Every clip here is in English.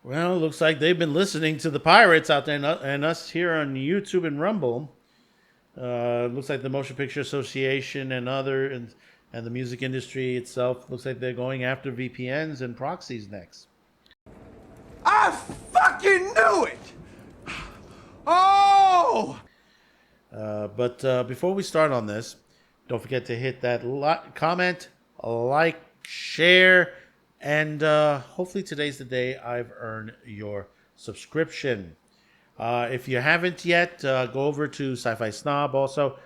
Well, looks like they've been listening to the pirates out there and us here on YouTube and Rumble. Looks like the Motion Picture Association and the music industry itself looks like they're going after VPNs and proxies next. I fucking knew it! Oh! But before we start on this, don't forget to hit that comment, like, share, and hopefully today's the day I've earned your subscription. If you haven't yet, go over to Sci-Fi Snob. Also,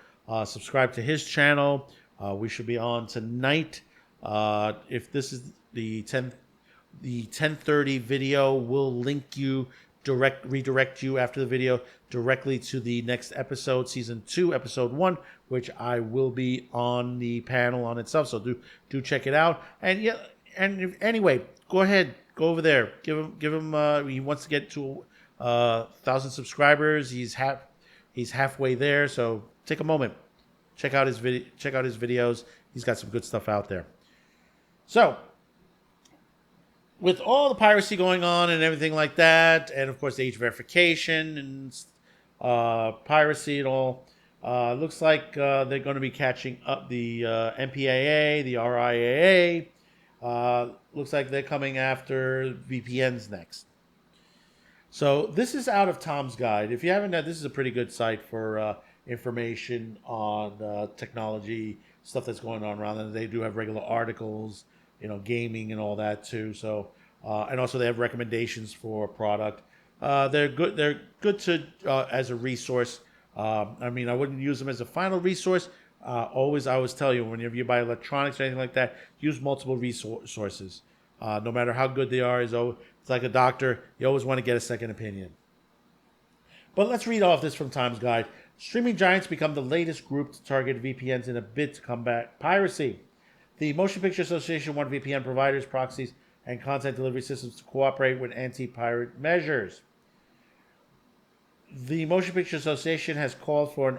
subscribe to his channel. We should be on tonight. If this is the 10:30 video, we'll link you redirect you after the video directly to the next episode, season 2, episode 1, which I will be on the panel on itself. So do check it out. And yeah, anyway, go ahead, go over there, give him. He wants to get to 1,000 subscribers. He's halfway there. So take a moment, check out his videos. He's got some good stuff out there. So, with all the piracy going on and everything like that, and of course age verification and piracy and all, looks like they're going to be catching up the MPAA, the RIAA. Looks like they're coming after VPNs next. So this is out of Tom's Guide. If you haven't done, this is a pretty good site for information on technology stuff that's going on around them. They do have regular articles, gaming and all that too. So and also they have recommendations for a product. They're good. They're good to as a resource. I mean, I wouldn't use them as a final resource. I always tell you, whenever you buy electronics or anything like that, use multiple resources. No matter how good they are, it's like a doctor. You always want to get a second opinion. But let's read off this from Tom's Guide. Streaming giants become the latest group to target VPNs in a bid to combat piracy. The Motion Picture Association wants VPN providers, proxies, and content delivery systems to cooperate with anti-pirate measures. The Motion Picture Association has called for an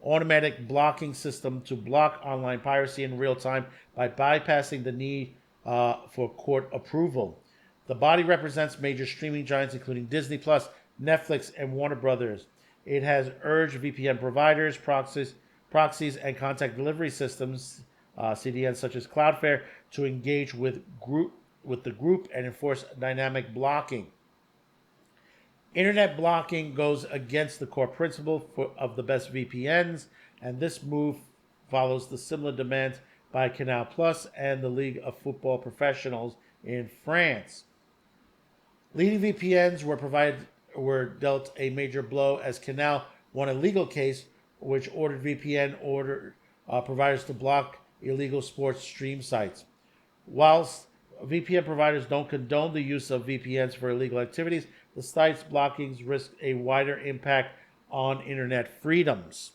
automatic blocking system to block online piracy in real time by bypassing the need for court approval. The body represents major streaming giants including Disney Plus, Netflix, and Warner Brothers. It has urged VPN providers, proxies, and content delivery systems, CDNs such as Cloudflare, to engage with the group and enforce dynamic blocking. Internet blocking goes against the core principle of the best VPNs, and this move follows the similar demands by Canal Plus and the League of Football Professionals in France. Leading VPNs were dealt a major blow as Canal won a legal case which ordered VPN providers to block illegal sports stream sites. Whilst VPN providers don't condone the use of VPNs for illegal activities, the site's blockings risk a wider impact on internet freedoms.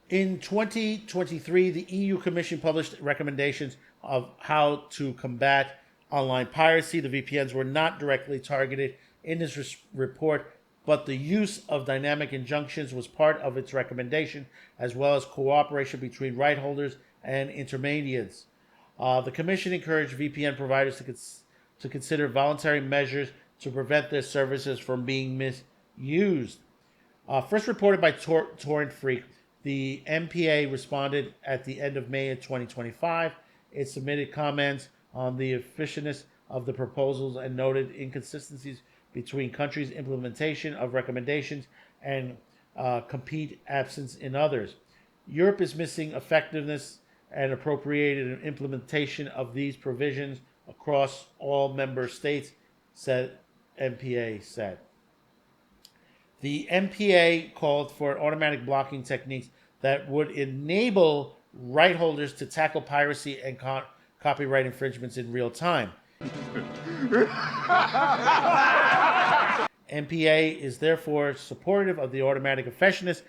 In 2023, the EU Commission published recommendations of how to combat online piracy. The VPNs were not directly targeted in this report, but the use of dynamic injunctions was part of its recommendation, as well as cooperation between right holders and intermediates. The Commission encouraged VPN providers to consider voluntary measures to prevent their services from being misused. First reported by Torrent Freak, the MPA responded at the end of May of 2025. It submitted comments on the efficientness of the proposals and noted inconsistencies between countries' implementation of recommendations and complete absence in others. Europe is missing effectiveness and appropriated implementation of these provisions across all member states, said MPA said. The MPA called for automatic blocking techniques that would enable right holders to tackle piracy and copyright infringements in real time. MPA is therefore supportive of the automatic effectiveness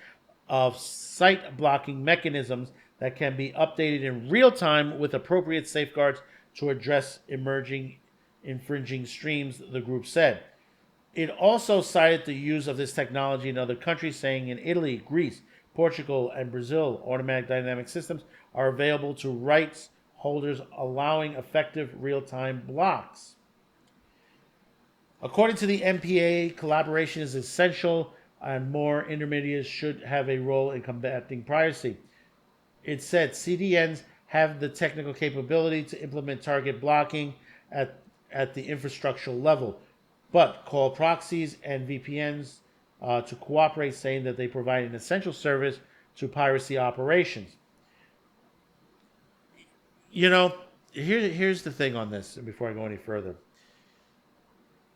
of site blocking mechanisms that can be updated in real time with appropriate safeguards to address emerging infringing streams, the group said. It also cited the use of this technology in other countries, saying in Italy, Greece, Portugal, and Brazil, automatic dynamic systems are available to rights holders, allowing effective real-time blocks. According to the MPA, collaboration is essential and more intermediaries should have a role in combating piracy. It said CDNs have the technical capability to implement target blocking at the infrastructural level, but call proxies and VPNs to cooperate, saying that they provide an essential service to piracy operations. You know, here's the thing on this, before I go any further.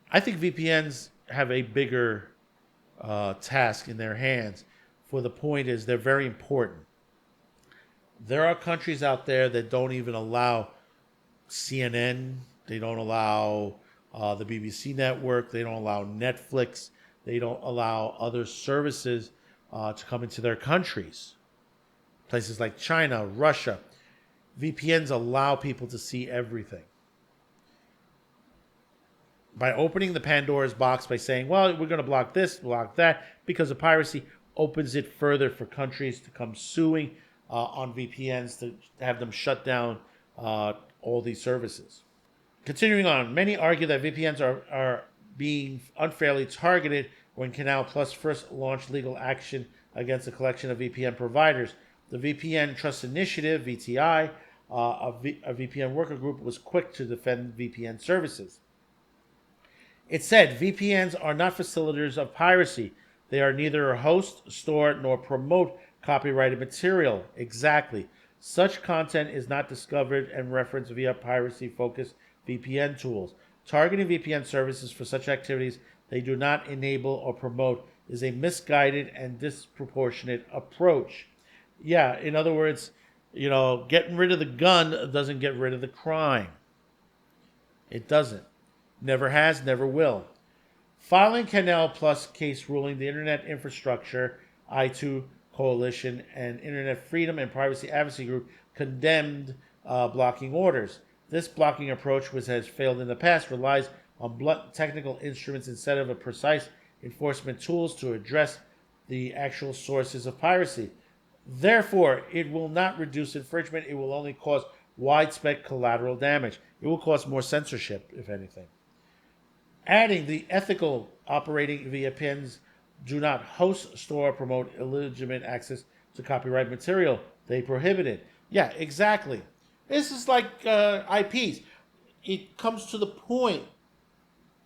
I think VPNs have a bigger task in their hands. For the point is, they're very important. There are countries out there that don't even allow CNN. They don't allow the BBC network. They don't allow Netflix. They don't allow other services to come into their countries. Places like China, Russia. VPNs allow people to see everything. By opening the Pandora's box by saying, well, we're going to block this, block that, because of piracy, opens it further for countries to come suing on VPNs to have them shut down all these services. Continuing on, many argue that VPNs are being unfairly targeted when Canal Plus first launched legal action against a collection of VPN providers. The VPN Trust Initiative, VTI, a VPN worker group, was quick to defend VPN services. It said VPNs are not facilitators of piracy. They are neither host, store, nor promote copyrighted material. Exactly. Such content is not discovered and referenced via piracy-focused VPN tools. Targeting VPN services for such activities they do not enable or promote is a misguided and disproportionate approach. Yeah, in other words, getting rid of the gun doesn't get rid of the crime. It doesn't. Never has, never will. Following Canal Plus case ruling, the Internet Infrastructure, I2 Coalition, and Internet Freedom and Privacy Advocacy Group condemned blocking orders. This blocking approach, which has failed in the past, relies on blunt technical instruments instead of a precise enforcement tools to address the actual sources of piracy. Therefore, it will not reduce infringement. It will only cause widespread collateral damage. It will cause more censorship, if anything. Adding, the ethical operating VPNs do not host, store, or promote illegitimate access to copyright material. They prohibit it. Yeah, exactly. This is like IPs. It comes to the point,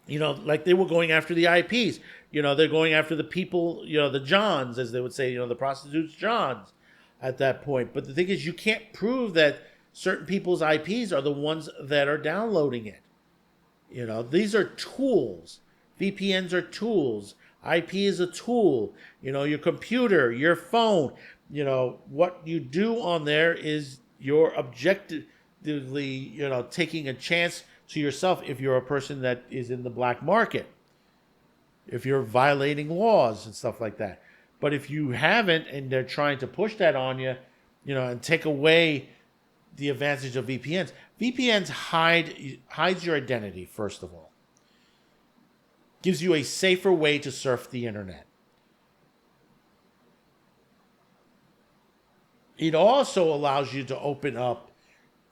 like they were going after the IPs. They're going after the people, the Johns, as they would say, the prostitutes Johns at that point. But the thing is, you can't prove that certain people's IPs are the ones that are downloading it. These are tools. VPNs are tools. IP is a tool. Your computer, your phone. What you do on there is you're objectively, taking a chance to yourself if you're a person that is in the black market, if you're violating laws and stuff like that. But if you haven't, and they're trying to push that on you, and take away the advantage of VPNs. VPNs hides your identity, first of all. Gives you a safer way to surf the internet. It also allows you to open up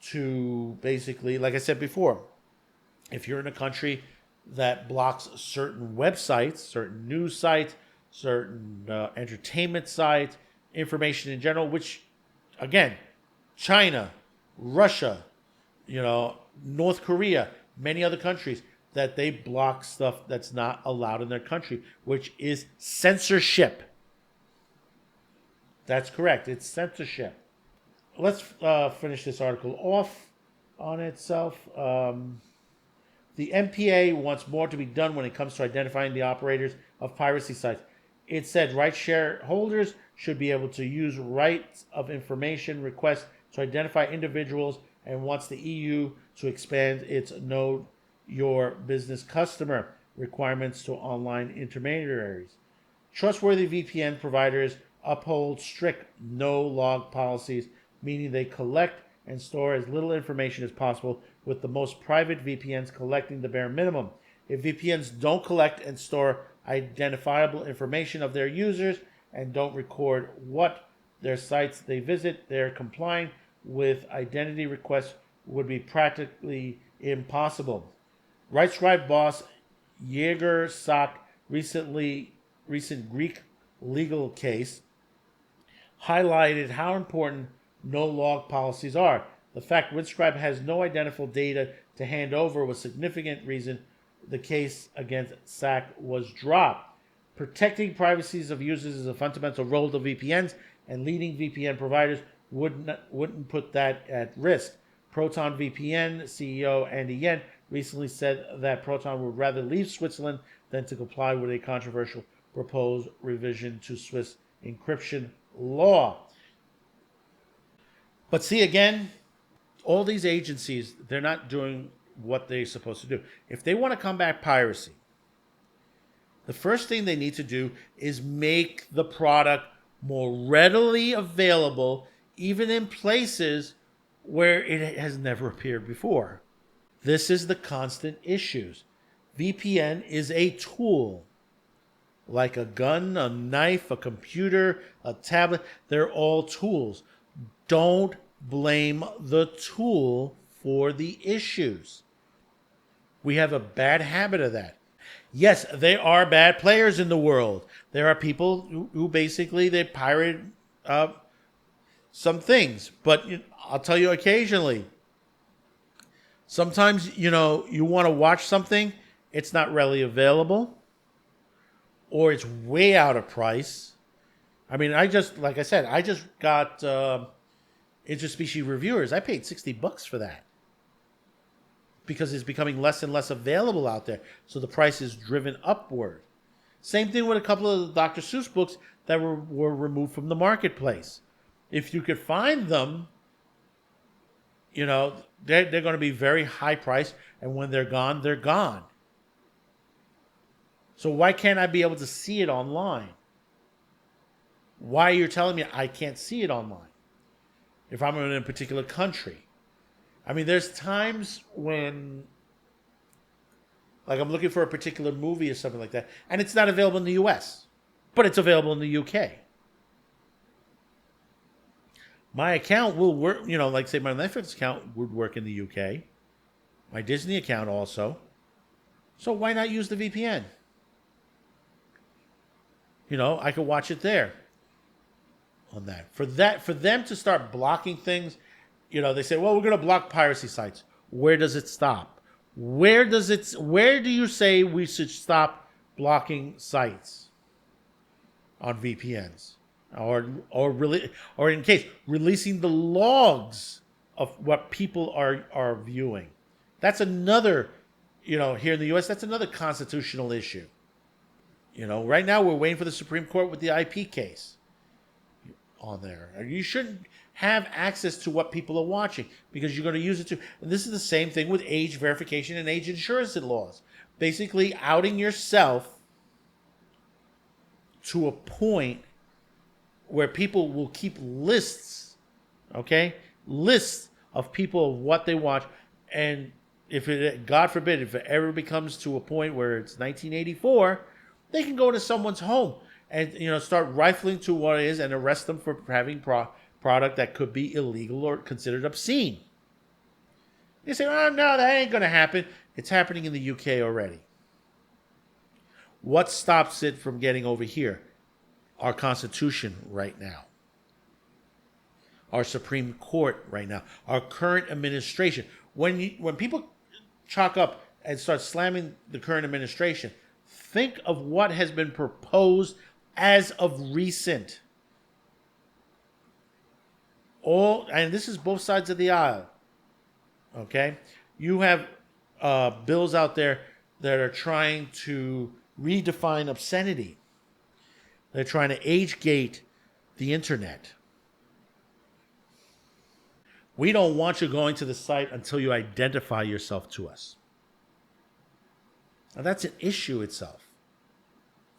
to, basically, like I said before, if you're in a country that blocks certain websites, certain news sites, certain entertainment sites, information in general, which, again, China, Russia, North Korea, many other countries, that they block stuff that's not allowed in their country, which is censorship. That's correct. It's censorship. Let's finish this article off on itself. The MPA wants more to be done when it comes to identifying the operators of piracy sites. It said rights shareholders should be able to use rights of information requests to identify individuals, and wants the EU to expand its Know Your Business Customer requirements to online intermediaries. Trustworthy VPN providers uphold strict no-log policies, meaning they collect and store as little information as possible, with the most private VPNs collecting the bare minimum. If VPNs don't collect and store identifiable information of their users and don't record what their sites they visit, they're complying with identity requests would be practically impossible. Rights Drive boss Jaeger Sock recent Greek legal case highlighted how important no-log policies are. The fact Windscribe has no identifiable data to hand over was a significant reason the case against SAC was dropped. Protecting privacies of users is a fundamental role of VPNs, and leading VPN providers wouldn't put that at risk. Proton VPN CEO Andy Yen recently said that Proton would rather leave Switzerland than to comply with a controversial proposed revision to Swiss encryption law. But see, again, all these agencies, they're not doing what they're supposed to do. If they want to combat piracy, the first thing they need to do is make the product more readily available, even in places where it has never appeared before. This is the constant issues. VPN is a tool. Like a gun, a knife, a computer, a tablet, they're all tools. Don't blame the tool for the issues. We have a bad habit of that. Yes, there are bad players in the world. There are people who basically they pirate some things. But I'll tell you occasionally, sometimes, you want to watch something, it's not readily available, or it's way out of price. I mean, like I said, I just got Interspecies Reviewers. I paid $60 for that because it's becoming less and less available out there. So the price is driven upward. Same thing with a couple of the Dr. Seuss books that were removed from the marketplace. If you could find them, they're going to be very high priced. And when they're gone, they're gone. So why can't I be able to see it online? Why you're telling me I can't see it online if I'm in a particular country? I mean, there's times when, like, I'm looking for a particular movie or something like that, and it's not available in the US, but it's available in the UK. My account will work, like, say, my Netflix account would work in the UK. My Disney account also. So why not use the VPN? I could watch it there on that. For them to start blocking things, they say, well, we're going to block piracy sites. Where does it stop? Where do you say we should stop blocking sites on VPNs? Or in case releasing the logs of what people are viewing. That's another, here in the US, that's another constitutional issue. Right now we're waiting for the Supreme Court with the IP case on there. You shouldn't have access to what people are watching because you're going to use it to. And this is the same thing with age verification and age insurance laws. Basically, outing yourself to a point where people will keep lists, okay? Lists of people of what they watch. And if it, God forbid, if it ever becomes to a point where it's 1984, they can go to someone's home and start rifling to what it is and arrest them for having product that could be illegal or considered obscene. You say, oh, no, that ain't going to happen. It's happening in the UK already. What stops it from getting over here? Our Constitution right now. Our Supreme Court right now. Our current administration. When people chalk up and start slamming the current administration, think of what has been proposed as of recent. And this is both sides of the aisle. Okay? You have bills out there that are trying to redefine obscenity. They're trying to age gate the internet. We don't want you going to the site until you identify yourself to us. Now, that's an issue itself.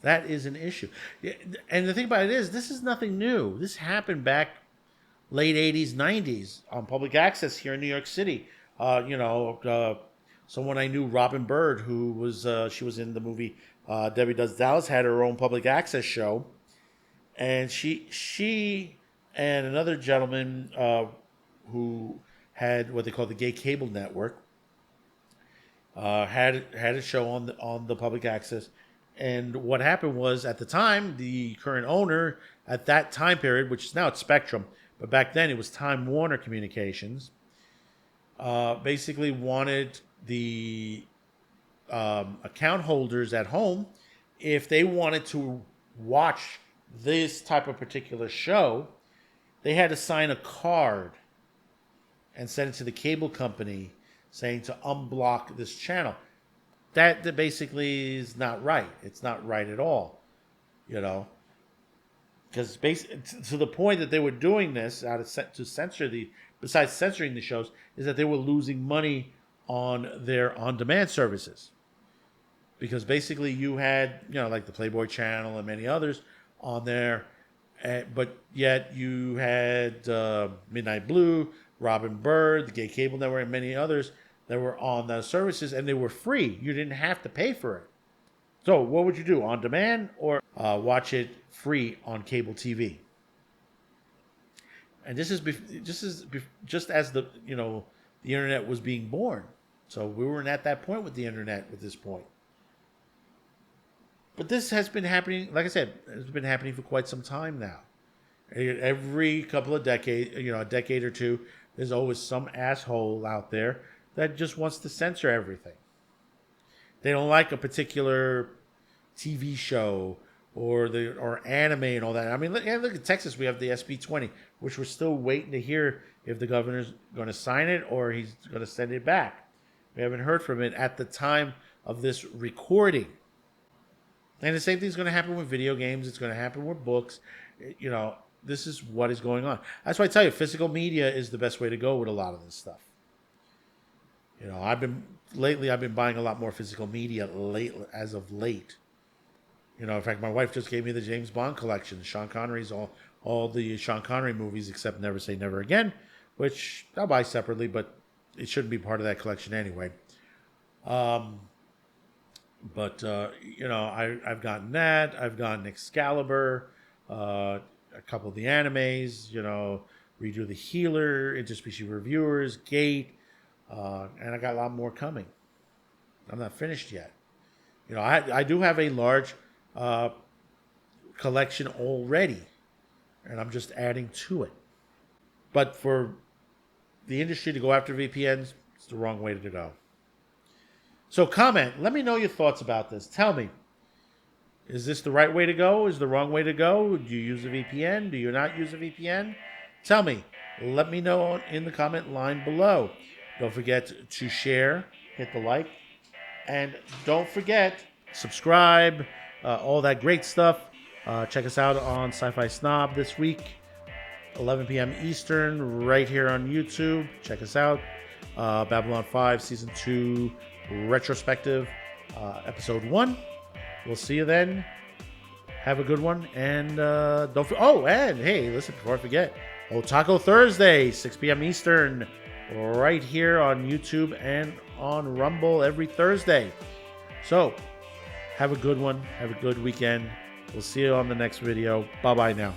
That is an issue. And the thing about it is, this is nothing new. This happened back late 80s, 90s on public access here in New York City. Someone I knew, Robin Bird, who was she was in the movie Debbie Does Dallas, had her own public access show. And she and another gentleman who had what they call the Gay Cable Network, had a show on the public access. And what happened was, at the time, the current owner at that time period, which is now it's Spectrum, but back then it was Time Warner Communications, basically wanted the account holders at home, if they wanted to watch this type of particular show, they had to sign a card and send it to the cable company saying to unblock this channel. That basically is not right. It's not right at all, you know, because to the point that they were doing this to censor besides censoring the shows, is that they were losing money on their on-demand services. Because basically you had, like the Playboy Channel and many others on there, but yet you had Midnight Blue, Robin Bird, the Gay Cable Network, and many others that were on those services, and they were free. You didn't have to pay for it. So what would you do, on demand or watch it free on cable TV? And this is just as the internet was being born. So we weren't at that point with the internet at this point. But this has been happening, like I said, it's been happening for quite some time now. Every couple of decades, a decade or two, there's always some asshole out there that just wants to censor everything. They don't like a particular TV show or anime and all that. I mean, look at Texas. We have the SB 20, which we're still waiting to hear if the governor's going to sign it or he's going to send it back. We haven't heard from it at the time of this recording. And the same thing's going to happen with video games. It's going to happen with books. This is what is going on. That's why I tell you, physical media is the best way to go with a lot of this stuff. I've been buying a lot more physical media as of late. In fact, my wife just gave me the James Bond collection, Sean Connery's, all the Sean Connery movies except Never Say Never Again, which I'll buy separately, but it shouldn't be part of that collection anyway. I've gotten that. I've gotten Excalibur, a couple of the animes, Redo the Healer, Interspecies Reviewers, Gate, and I got a lot more coming. I'm not finished yet. I do have a large collection already, and I'm just adding to it. But for the industry to go after VPNs, it's the wrong way to go. So comment. Let me know your thoughts about this. Tell me, is this the right way to go? Is the wrong way to go? Do you use a VPN? Do you not use a VPN? Tell me. Let me know in the comment line below. Don't forget to share, hit the like, and don't forget, subscribe, all that great stuff. Check us out on Sci-Fi Snob this week, 11 p.m. Eastern, right here on YouTube. Check us out. Babylon 5 Season 2 Retrospective, Episode 1. We'll see you then. Have a good one. And and hey, listen, before I forget, Otaco Thursday, 6 p.m. Eastern, right here on YouTube and on Rumble every Thursday. So, have a good one. Have a good weekend. We'll see you on the next video. Bye-bye now.